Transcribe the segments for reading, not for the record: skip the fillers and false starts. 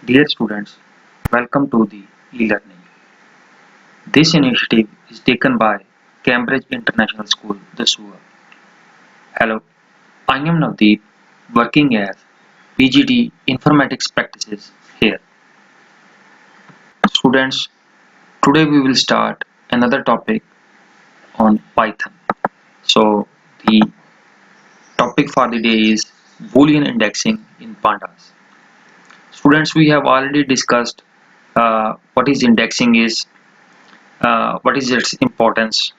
Dear students, welcome to the e-learning. This initiative is taken by Cambridge International School, Dasua. Hello, I am Navdeep, working as PGD Informatics Practices here. Students, today we will start another topic on Python. So, the topic for the day is Boolean indexing in Pandas. Students, we have already discussed what is indexing is, what is its importance,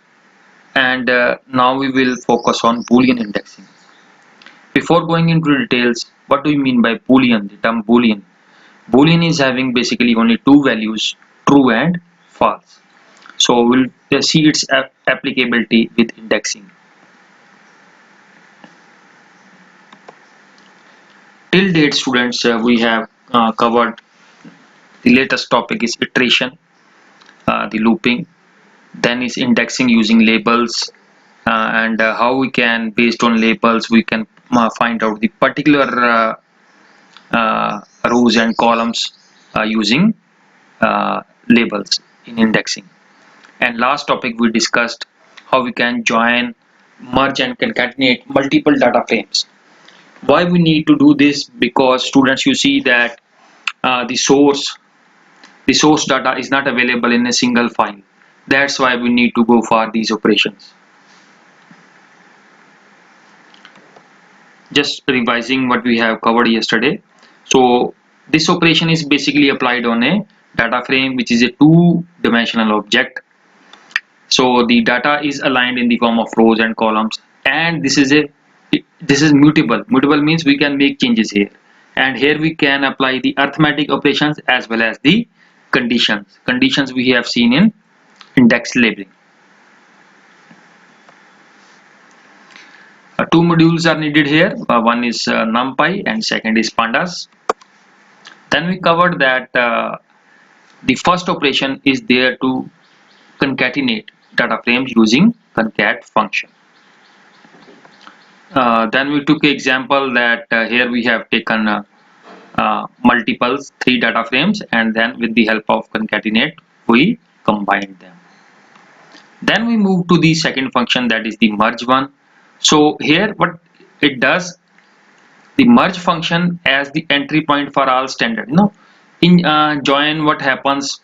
and now we will focus on Boolean indexing. Before going into details, what do you mean by Boolean? The term Boolean. Boolean is having basically only two values, true and false. So we'll see its applicability with indexing. Till date, students, we have covered the latest topic is iteration, the looping, then is indexing using labels, and how we can, based on labels, we can find out the particular rows and columns using labels in indexing. And last topic we discussed how we can join, merge and concatenate multiple data frames. Why we need to do this? Because students, you see that the source data is not available in a single file. That's why we need to go for these operations. Just revising what we have covered yesterday. So this operation is basically applied on a data frame, which is a two-dimensional object. So the data is aligned in the form of rows and columns, and this is mutable. Mutable means we can make changes here, and here we can apply the arithmetic operations as well as the conditions we have seen in index labeling. Two modules are needed here. One is NumPy and second is Pandas. Then we covered that the first operation is there to concatenate data frames using concat function. Then we took an example that here we have taken multiples, three data frames, and then with the help of concatenate we combined them. Then we move to the second function, that is the merge one. So here what it does, the merge function as the entry point for all standard. In join, what happens,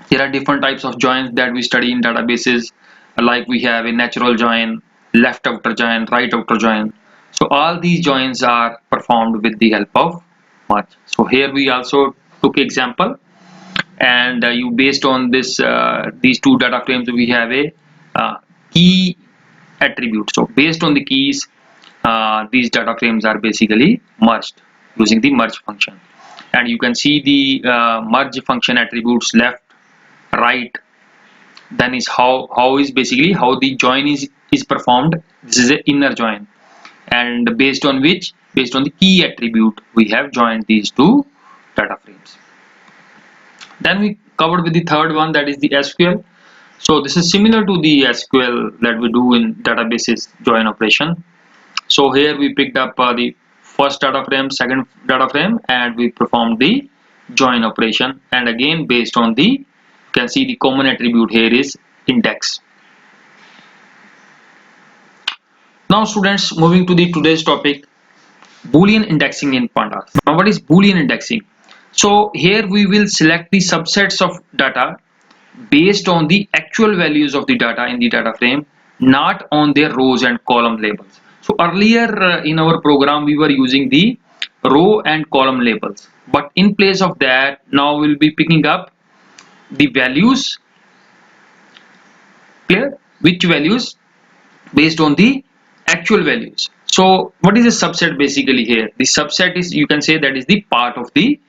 there are different types of joins that we study in databases, like we have a natural join, left outer join, right outer join. So all these joins are performed with the help of merge. So here we also took example, and you, based on this these two data frames, we have a key attribute. So based on the keys, these data frames are basically merged using the merge function, and you can see the merge function attributes left, right. Then is how is basically how the join is performed. This is an inner join, and based on the key attribute we have joined these two data frames. Then we covered with the third one, that is the SQL. So this is similar to the SQL that we do in databases join operation. So here we picked up the first data frame, second data frame, and we performed the join operation. And again, based on the, you can see the common attribute here is index. Now students, moving to the today's topic, Boolean indexing in Pandas. Now what is Boolean indexing? So here we will select the subsets of data based on the actual values of the data in the data frame, not on their rows and column labels. So earlier in our program we were using the row and column labels, but in place of that now we'll be picking up the values, clear, which values based on the actual values. So what is a subset basically here? The subset is, you can say, that is the part of the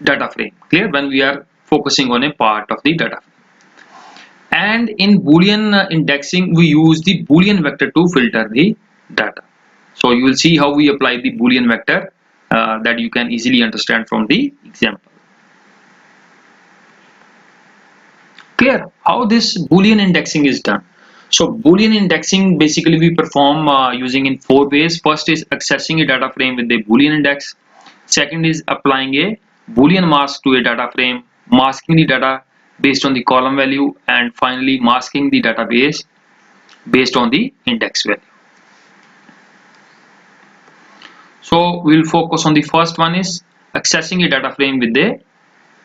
data frame, clear, when we are focusing on a part of the data frame. And in Boolean indexing we use the Boolean vector to filter the data. So you will see how we apply the Boolean vector, that you can easily understand from the example. Clear how this Boolean indexing is done? So Boolean indexing basically we perform using in four ways. First is accessing a data frame with a Boolean index. Second is applying a Boolean mask to a data frame, masking the data based on the column value, and finally masking the database based on the index value. So we will focus on the first one is accessing a data frame with a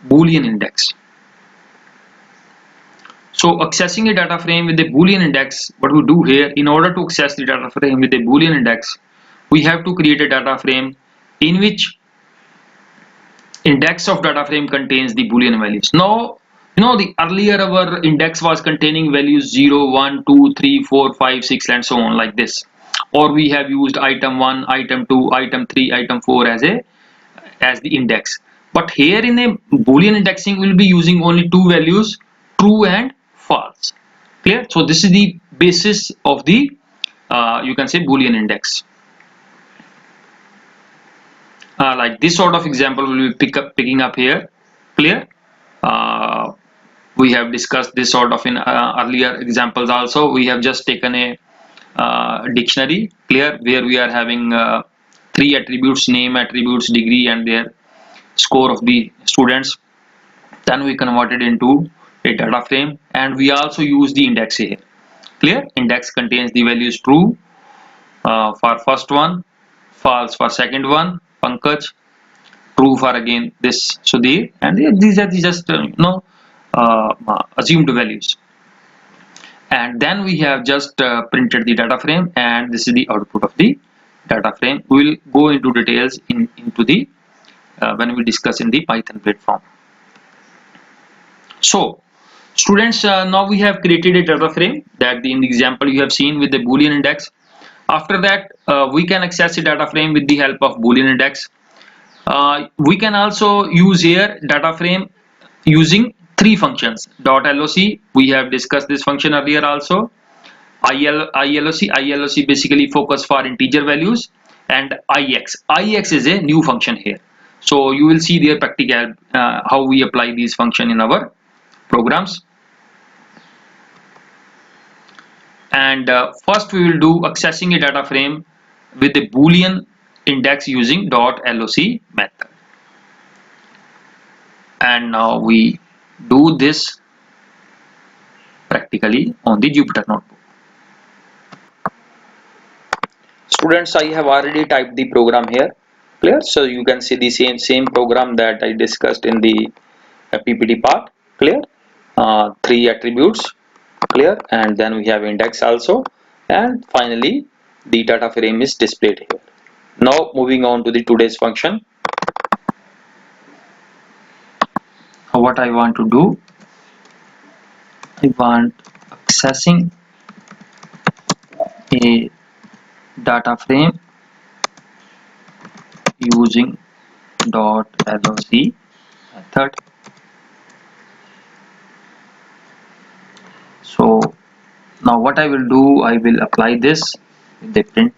Boolean index. So accessing a data frame with a Boolean index, what we do here, in order to access the data frame with a Boolean index, we have to create a data frame in which index of data frame contains the Boolean values. Now, the earlier our index was containing values 0, 1, 2, 3, 4, 5, 6 and so on like this. Or we have used item 1, item 2, item 3, item 4 as the index. But here in a Boolean indexing we will be using only two values, true and false. Clear? So this is the basis of the you can say Boolean index. Like this sort of example will be picking up here. Clear? We have discussed this sort of in earlier examples also. We have just taken a dictionary, clear, where we are having three attributes: name, attributes, degree, and their score of the students. Then we convert it into a data frame, and we also use the index here. Clear? Index contains the values true for first one, false for second one, Pankaj, true for again this Sudhir, and these are the just assumed values. And then we have just printed the data frame, and this is the output of the data frame. We will go into details into the when we discuss in the Python platform. So students, now we have created a data frame that in the example you have seen with the Boolean index. After that, we can access the data frame with the help of Boolean index. We can also use here data frame using three functions: .loc, we have discussed this function earlier also. ILOC basically focus for integer values, and IX is a new function here. So you will see there practical how we apply these function in our programs. And first we will do accessing a data frame with a Boolean index using .loc method. And now we do this practically on the Jupyter Notebook. Students, I have already typed the program here. Clear? So you can see the same program that I discussed in the PPT part. Clear? Three attributes. Clear? And then we have index also, and finally the data frame is displayed here. Now moving on to the today's function. What I want to do, I want accessing a data frame using .loc method. So now what I will do, I will apply this with the print,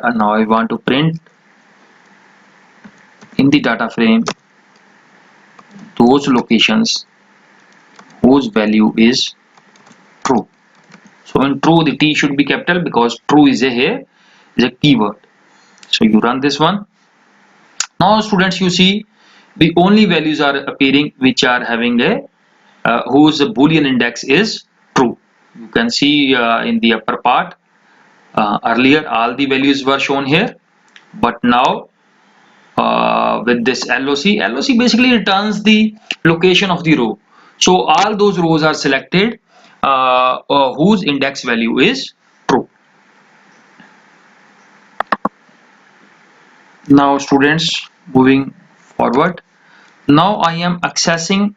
and now I want to print in the data frame those locations whose value is true. So in true, the T should be capital because true is a keyword. So you run this one. Now students, you see the only values are appearing which are having a whose Boolean index is true. You can see in the upper part, earlier all the values were shown here, but now with this LOC basically returns the location of the row. So all those rows are selected whose index value is true. Now students, moving forward, now I am accessing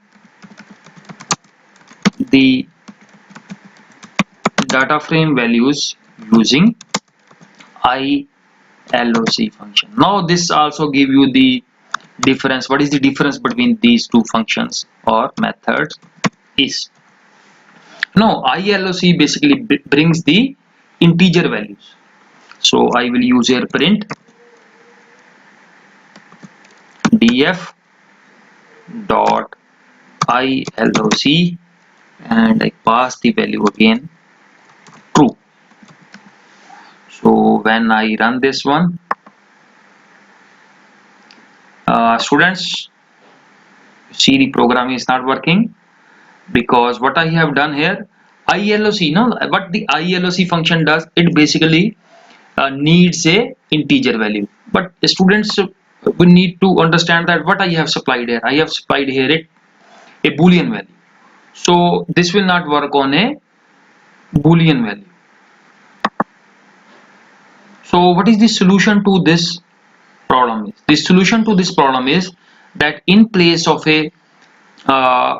the data frame values using ILOC function. Now this also give you the difference. What is the difference between these two functions or methods is, no, ILOC basically brings the integer values. So I will use here print df dot ILOC, and I pass the value again true. So when I run this one, Students, see the program is not working because what I have done here, ILOC, no, what the ILOC function does, it basically needs a integer value. But students, we need to understand that what I have supplied here. I have supplied here a boolean value. So this will not work on a boolean value. So what is the solution to this problem? The solution to this problem is that in place of a uh,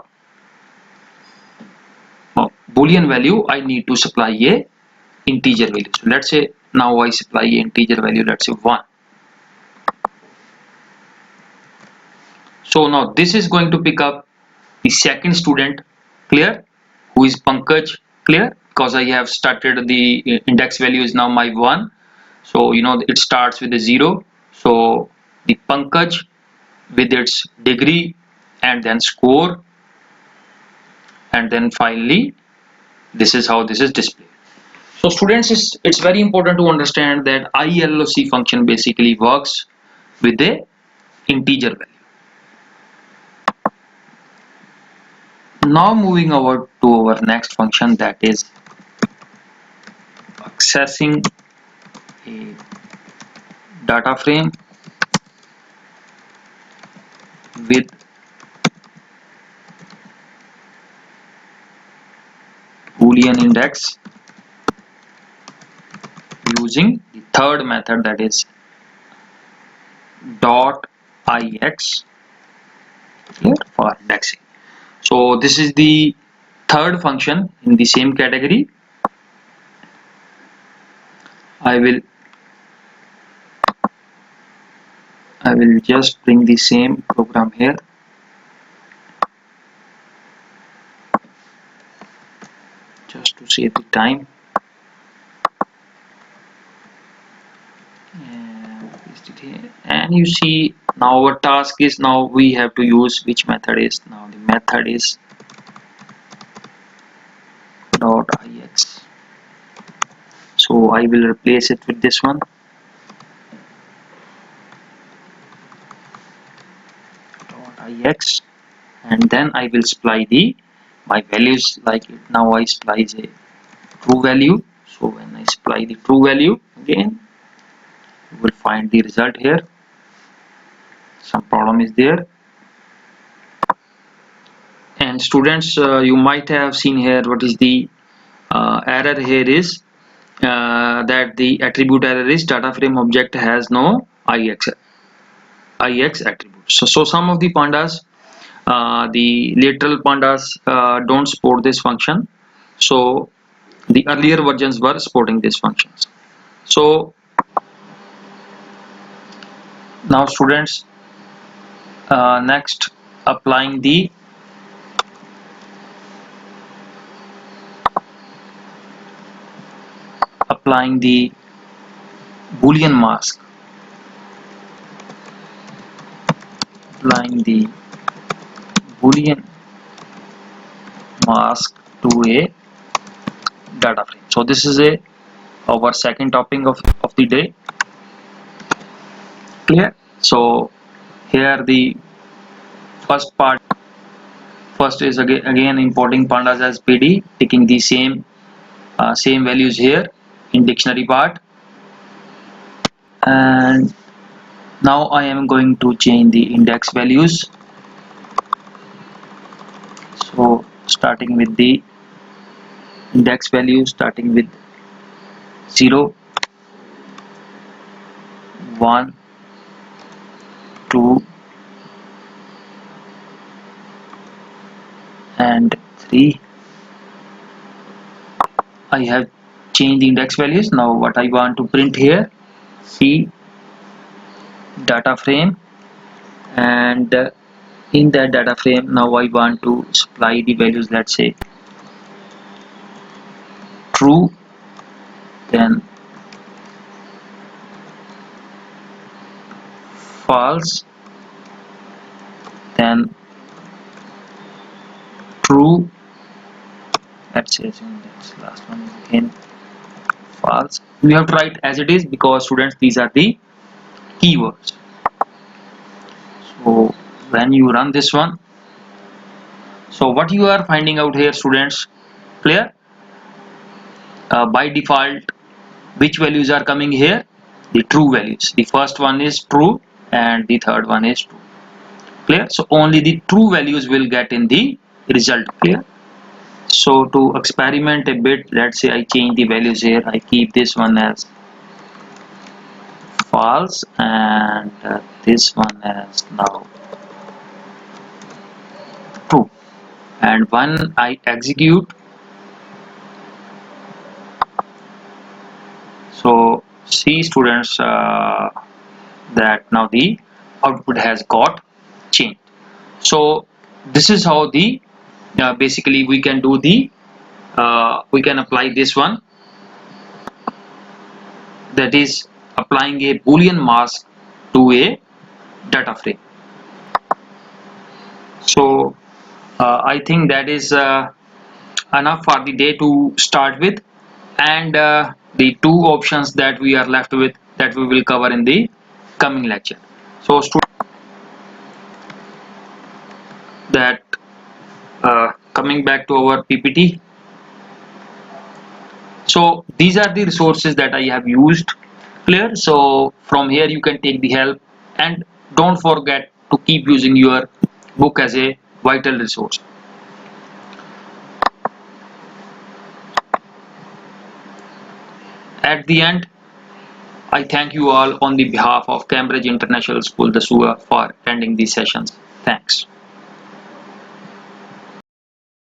boolean value, I need to supply a integer value. So let's say now I supply a integer value, let's say 1. So now this is going to pick up the second student, clear, who is Pankaj, clear, because I have started the index value is now my 1. So you know it starts with a 0. So the Pankaj with its degree and then score, and then finally this is how this is displayed. So students, it's very important to understand that ILOC function basically works with a integer value. Now moving over to our next function, that is accessing a data frame with boolean index using the third method, that is dot ix, here for indexing. So this is the third function in the same category. I will just bring the same program here. Just to save the time, and paste it here. And you see now our task is, now we have to use which method is, now the method is dot ix. So I will replace it with this one, dot ix, and then I will supply the my values, like now I supply a true value. So when I supply the true value again, you will find the result here. Some problem is there. And students, you might have seen here what is the error here is, that the attribute error is data frame object has no ix attribute. So some of the pandas, the lateral pandas don't support this function. So the earlier versions were supporting these functions. So now students, next applying the boolean mask, applying the boolean mask to a data frame. So this is our second topic of the day, clear. So here the first is again importing pandas as PD, taking the same values here in dictionary part, and now I am going to change the index values. So starting with the index value, starting with 0, 1, 2, and 3. I have changed the index values. Now what I want to print here, see data frame, and in that data frame now I want to supply the values, let's say true, then false, then true, let's say this last one is again false. We have to write as it is because students, these are the keywords. So when you run this one, so what you are finding out here, students, clear? By default, which values are coming here? The true values. The first one is true and the third one is true. Clear? So only the true values will get in the result. Clear? So to experiment a bit, let's say I change the values here. I keep this one as false and this one as now true. And when I execute, so see students, that now the output has got changed. So this is how the basically we can do the we can apply this one, that is applying a boolean mask to a data frame. So I think that is enough for the day to start with, and the two options that we are left with, that we will cover in the coming lecture. So that coming back to our PPT, so these are the resources that I have used. Clear? So from here you can take the help, and don't forget to keep using your book as a vital resource. At the end, I thank you all on the behalf of Cambridge International School, the SUA, for attending these sessions. Thanks.